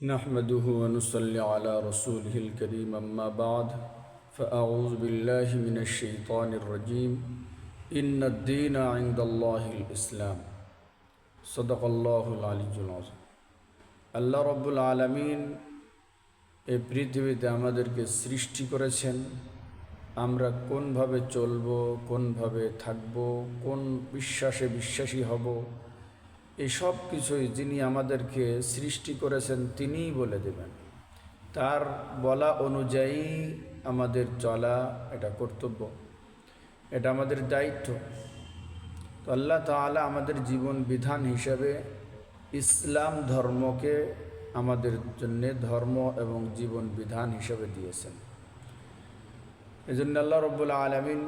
نحمده ونصلي على رسوله الكريم أما بعد فأعوذ بالله من الشيطان الرجيم إن الدين عند الله الإسلام صدق الله العلي العظيم আল্লাহ রব্বুল আলামিন এই পৃথিবীতে আমাদেরকে সৃষ্টি করেছেন। আমরা কোনভাবে চলব, কোনভাবে থাকব, কোন বিশ্বাসে বিশ্বাসী হব, এই সব কিছুই যিনি আমাদেরকে সৃষ্টি করেছেন তিনিই বলে দেবেন। তার বলা অনুযায়ী আমাদের চলা এটা কর্তব্য, এটা আমাদের দায়িত্ব। তো আল্লাহ তাআলা আমাদের জীবন বিধান হিসাবে ইসলাম ধর্মকে আমাদের জন্যে ধর্ম এবং জীবন বিধান হিসাবে দিয়েছেন। এজন্য আল্লাহ রব্বুল আলামিন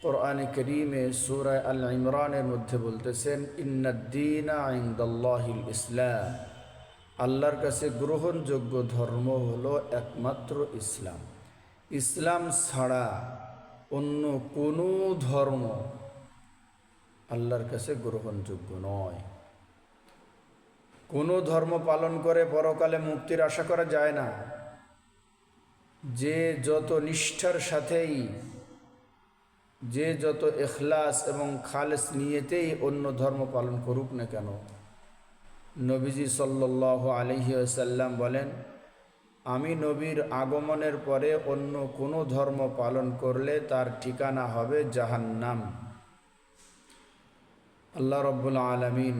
কোরআনে কারীমে সূরা আল ইমরানের মধ্যে বলতেছেন, ইন্নাদ-দীনা ইনদাল্লাহিল ইসলাম, আল্লাহর কাছে গ্রহণযোগ্য ধর্ম হলো একমাত্র ইসলাম। ইসলাম ছাড়া অন্য কোনো ধর্ম আল্লাহর কাছে গ্রহণযোগ্য নয়। কোনো ধর্ম পালন করে পরকালে মুক্তির আশা করা যায় না। যে যত নিষ্ঠার সাথেই, যে যত ইখলাস এবং খালেস নিয়তেই অন্য ধর্ম পালন করুক না কেন, নবীজি সাল্লাল্লাহু আলাইহি ওয়াসাল্লাম বলেন, আমি নবীর আগমনের পরে অন্য কোনো ধর্ম পালন করলে তার ঠিকানা হবে জাহান্নাম। আল্লাহ রব্বুল আলামিন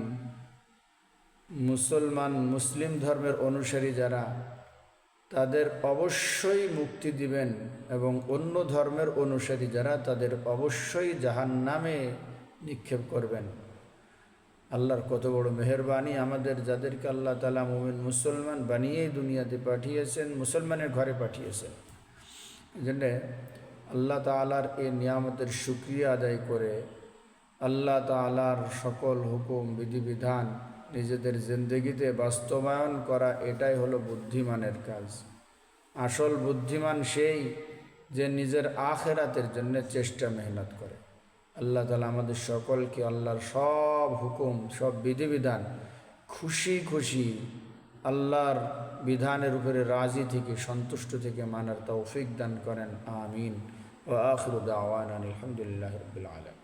মুসলিম ধর্মের অনুসারী যারা, তাদের অবশ্যই মুক্তি দিবেন এবং অন্য ধর্মের অনুসারী যারা, তাদের অবশ্যই জাহান্নামে নিক্ষেপ করবেন। আল্লাহর কত বড় মেহেরবানি আমাদের, যাদেরকে আল্লাহ তাআলা মুমিন মুসলমান বানিয়েই দুনিয়াতে পাঠিয়েছেন, মুসলমানের ঘরে পাঠিয়েছেন। এই জন্যে আল্লাহ তাআলার এই নিয়ামতের শুকরিয়া আদায় করে আল্লাহ তাআলার সকল হুকুম বিধিবিধান নিজেদের জিন্দেগিতে বাস্তবায়ন করা, এটাই হলো বুদ্ধিমানের কাজ। আসল বুদ্ধিমান সেই যে নিজের আখিরাতের জন্য চেষ্টা মেহনত করে। আল্লাহ তাআলা আমাদের সকলকে আল্লাহর সব হুকুম, সব বিধিবিধান খুশি খুশি আল্লাহর বিধানের উপরে রাজি থেকে, সন্তুষ্ট থেকে মানার তৌফিক দান করেন। আমিন। ওয়া আখিরু দাওয়ানা আলহামদুলিল্লাহি রাব্বিল আলামিন।